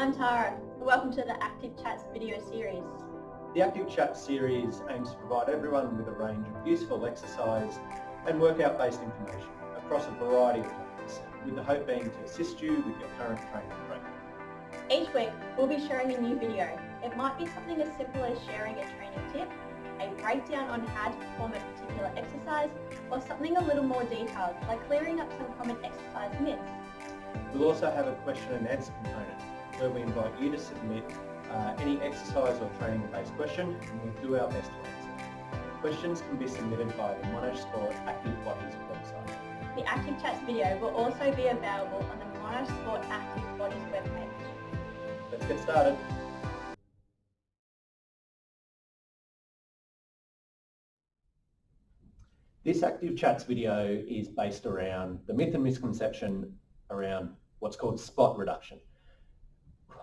I'm Tara, and welcome to the Active Chats video series. The Active Chat series aims to provide everyone with a range of useful exercise and workout-based information across a variety of topics, with the hope being to assist you with your current training program. Each week, we'll be sharing a new video. It might be something as simple as sharing a training tip, a breakdown on how to perform a particular exercise, or something a little more detailed, like clearing up some common exercise myths. We'll also have a question and answer component where we invite you to submit any exercise or training-based question, and we'll do our best to answer. Questions can be submitted via the Monash Sport Active Bodies website. The Active Chats video will also be available on the Monash Sport Active Bodies webpage. Let's get started. This Active Chats video is based around the myth and misconception around what's called spot reduction.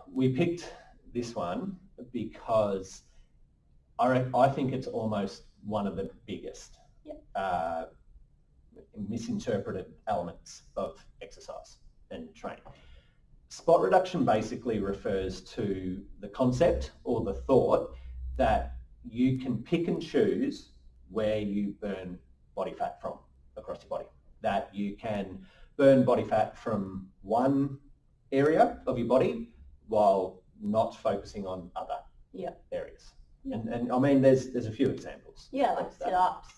We picked this one because I think it's almost one of the biggest misinterpreted elements of exercise and training. Spot reduction basically refers to the concept or the thought that you can pick and choose where you burn body fat from across your body. That you can burn body fat from one area of your body while not focusing on other areas. And I mean, there's a few examples. Yeah, like sit-ups.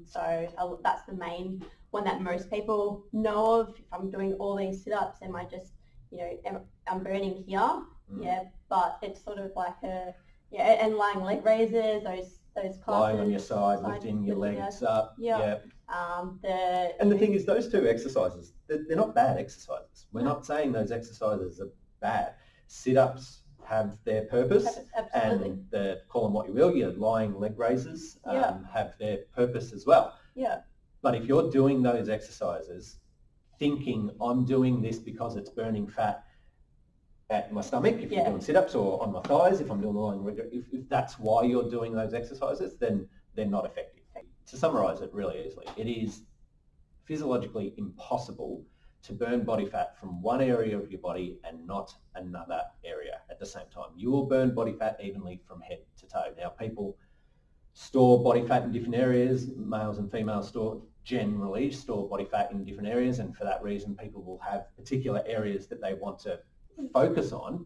So that's the main one that most people know of. If I'm doing all these sit-ups, am I just, I'm burning here? Yeah, but it's sort of like and lying leg raises, those classes. Lying on your side, lifting your legs up. Yeah. And the thing is, those two exercises, they're not bad exercises. We're not saying those exercises are bad. Sit-ups have their purpose, Absolutely. and call them what you will, your lying leg raises have their purpose as well. Yeah. But if you're doing those exercises thinking I'm doing this because it's burning fat at my stomach, if you're doing sit-ups, or on my thighs, if I'm doing the lying leg, if that's why you're doing those exercises, then they're not effective. To summarise it really easily, it is physiologically impossible to burn body fat from one area of your body and not another area at the same time. You will burn body fat evenly from head to toe. Now, people store body fat in different areas. Males and females generally store body fat in different areas, and for that reason people will have particular areas that they want to focus on.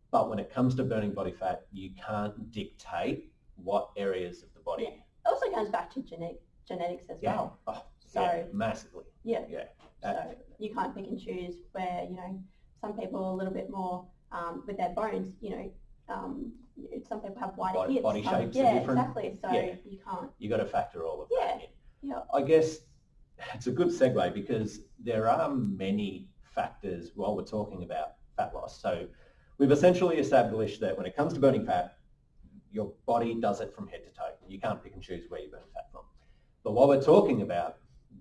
But when it comes to burning body fat, you can't dictate what areas of the body. It also goes back to genetics as well. Massively. So you can't pick and choose where, some people are a little bit more with their bones, some people have wider hips. Body shapes are different. Exactly. So you can't. You got to factor all of that in. Yeah. I guess it's a good segue because there are many factors while we're talking about fat loss. So we've essentially established that when it comes to burning fat, your body does it from head to toe. You can't pick and choose where you burn fat from. But while we're talking about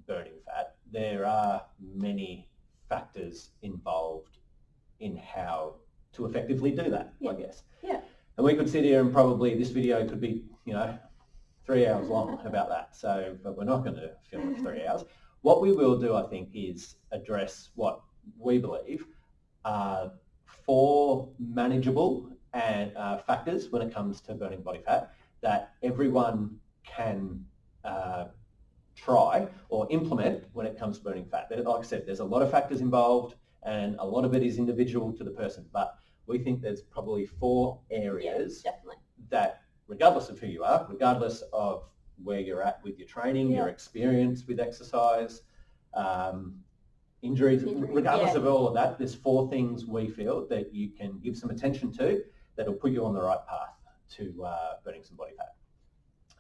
burning fat, there are many factors involved in how to effectively do that, I guess. Yeah. And we could sit here and probably this video could be, 3 hours long about that. So, but we're not going to film it 3 hours. What we will do, I think, is address what we believe are 4 manageable and factors when it comes to burning body fat that everyone can try or implement when it comes to burning fat. Like I said, there's a lot of factors involved and a lot of it is individual to the person, but we think there's probably 4 areas that, regardless of who you are, regardless of where you're at with your training, your experience with exercise, injuries, regardless of all of that, there's 4 things we feel that you can give some attention to that'll put you on the right path to burning some body fat.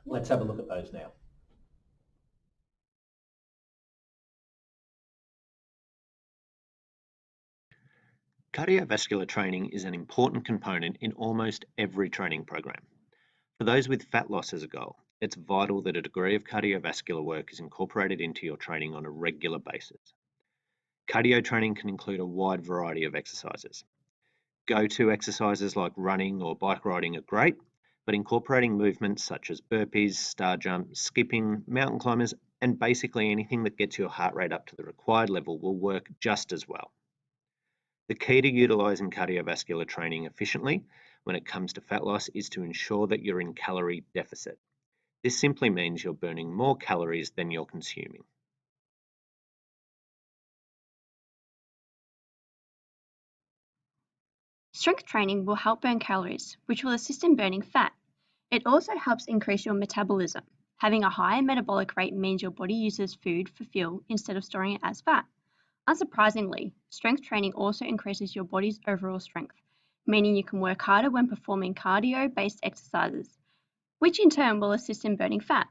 Let's have a look at those now. Cardiovascular training is an important component in almost every training program. For those with fat loss as a goal, it's vital that a degree of cardiovascular work is incorporated into your training on a regular basis. Cardio training can include a wide variety of exercises. Go-to exercises like running or bike riding are great, but incorporating movements such as burpees, star jump, skipping, mountain climbers, and basically anything that gets your heart rate up to the required level will work just as well. The key to utilising cardiovascular training efficiently when it comes to fat loss is to ensure that you're in calorie deficit. This simply means you're burning more calories than you're consuming. Strength training will help burn calories, which will assist in burning fat. It also helps increase your metabolism. Having a higher metabolic rate means your body uses food for fuel instead of storing it as fat. Unsurprisingly, strength training also increases your body's overall strength, meaning you can work harder when performing cardio-based exercises, which in turn will assist in burning fat.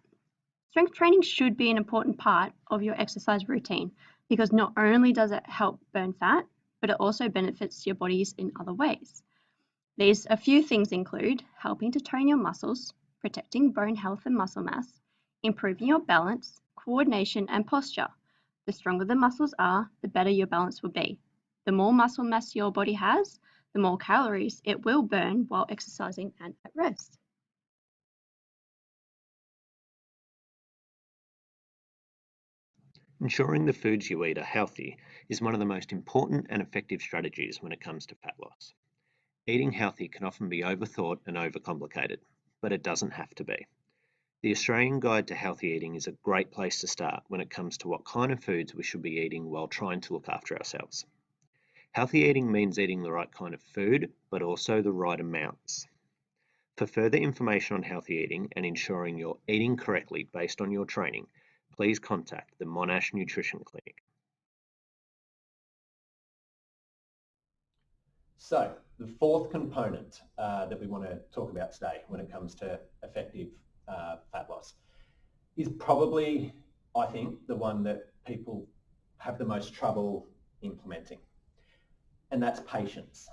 Strength training should be an important part of your exercise routine because not only does it help burn fat, but it also benefits your bodies in other ways. These a few things include helping to tone your muscles, protecting bone health and muscle mass, improving your balance, coordination, and posture. The stronger the muscles are, the better your balance will be. The more muscle mass your body has, the more calories it will burn while exercising and at rest. Ensuring the foods you eat are healthy is one of the most important and effective strategies when it comes to fat loss. Eating healthy can often be overthought and overcomplicated, but it doesn't have to be. The Australian Guide to Healthy Eating is a great place to start when it comes to what kind of foods we should be eating while trying to look after ourselves. Healthy eating means eating the right kind of food, but also the right amounts. For further information on healthy eating and ensuring you're eating correctly based on your training, please contact the Monash Nutrition Clinic. So the fourth component that we want to talk about today when it comes to effective fat loss is probably, I think, the one that people have the most trouble implementing, and that's patience.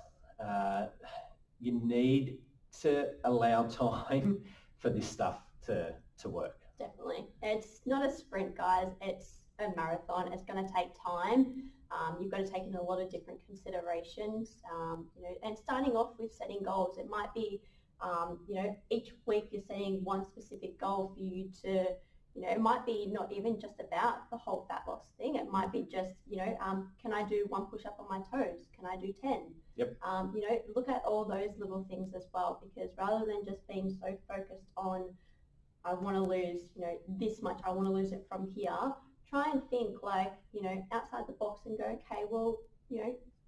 You need to allow time for this stuff to work. Definitely. It's not a sprint, guys. It's a marathon. It's going to take time. You've got to take in a lot of different considerations. And starting off with setting goals, it might be, each week you're setting one specific goal for you to, it might be not even just about the whole fat loss thing. It might be just, can I do one push up on my toes? Can I do 10? Yep. Look at all those little things as well, because rather than just being so focused on, I want to lose, this much, I want to lose it from here, try and think outside the box and go, okay, well,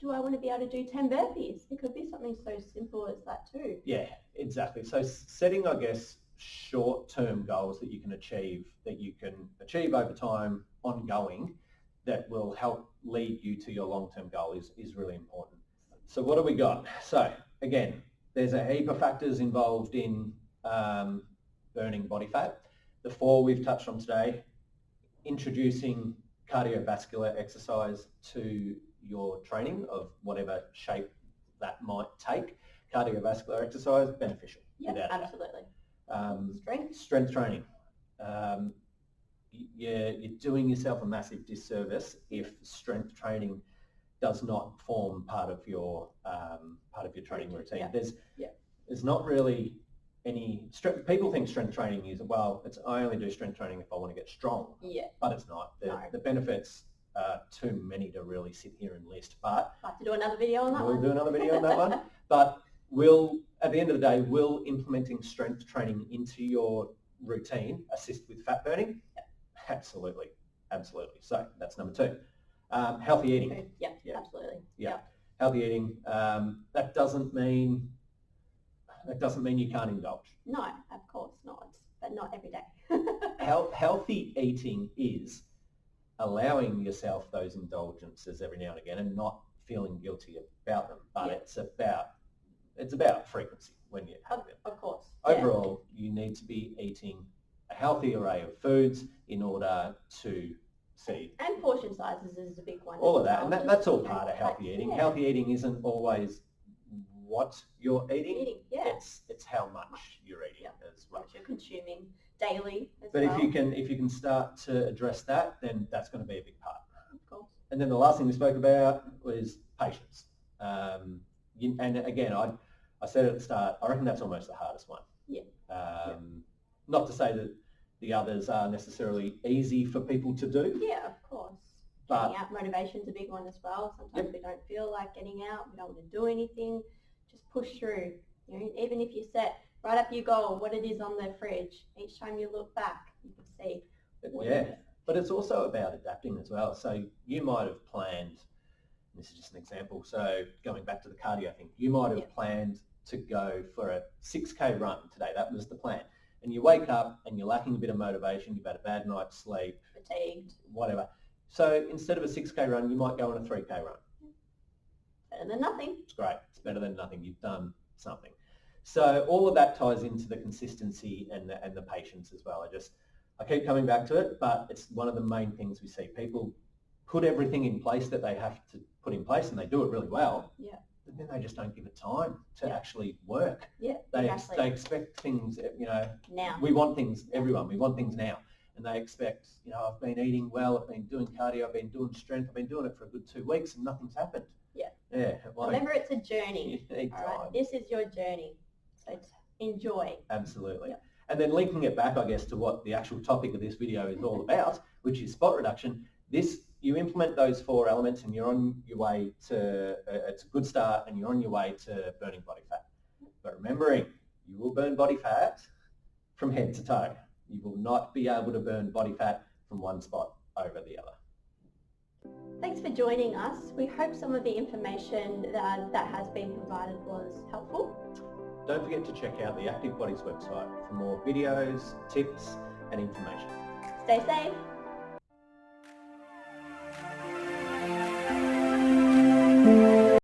do I want to be able to do 10 burpees? It could be something so simple as that too. Yeah, exactly. So setting, I guess, short-term goals that you can achieve over time, ongoing, that will help lead you to your long-term goal is really important. So what have we got? So again, there's a heap of factors involved in burning body fat. The four we've touched on today: introducing cardiovascular exercise to your training of whatever shape that might take. Cardiovascular exercise, beneficial. Yeah, absolutely. Strength training. You're doing yourself a massive disservice if strength training does not form part of your training routine. There's not really any people think strength training is, I only do strength training if I want to get strong. Yeah. But it's not. The benefits are too many to really sit here and list. But I'll have to do another video on that one. We'll do another video on that one. But at the end of the day, will implementing strength training into your routine assist with fat burning? Yeah. Absolutely. So that's number two. Healthy eating. Yeah, absolutely. Yeah. Healthy eating. That doesn't mean you can't indulge. No, of course not, but not every day. Healthy eating is allowing yourself those indulgences every now and again and not feeling guilty about them. But it's about frequency when you have them. Of course. Overall, you need to be eating a healthy array of foods in order to see. And portion sizes is a big one. All of that, and that's all part of healthy eating. Yeah. Healthy eating isn't always what you're eating. It's how much you're eating as well. What you're consuming daily as but well. if you can start to address that, then that's going to be a big part. Of course. And then the last thing we spoke about was patience. And again, I said at the start, I reckon that's almost the hardest one. Yeah. Not to say that the others are necessarily easy for people to do. Yeah, of course. But Getting out motivation's a big one as well. Sometimes we don't feel like getting out, we don't want to do anything. Just push through. You know, even if you set right up your goal, what it is on the fridge, each time you look back, you can see. But it's also about adapting as well. So you might have planned, this is just an example, so going back to the cardio thing, you might have planned to go for a 6K run today. That was the plan. And you wake up and you're lacking a bit of motivation, you've had a bad night's sleep, Fatigued. whatever. So instead of a 6K run, you might go on a 3K run. Better than nothing. It's great. It's better than nothing. You've done something. So all of that ties into the consistency and the patience as well. I keep coming back to it, but it's one of the main things we see. People put everything in place that they have to put in place, and they do it really well. Yeah. But then they just don't give it time to actually work. Yeah, They exactly. expect things, you know, Now. we want things, everyone, we want things now. And they expect, you know, I've been eating well, I've been doing cardio, I've been doing strength, I've been doing it for a good 2 weeks and nothing's happened. Yeah. Yeah. Well, Remember, it's a journey. you need All right. time. This is your journey. So enjoy. Absolutely. Yep. And then linking it back, I guess, to what the actual topic of this video is all about, which is spot reduction. You implement those 4 elements and you're on your way to, it's a good start, and you're on your way to burning body fat. But remembering, you will burn body fat from head to toe. You will not be able to burn body fat from one spot over the other. Thanks for joining us. We hope some of the information that has been provided was helpful. Don't forget to check out the Active Bodies website for more videos, tips and information. Stay safe.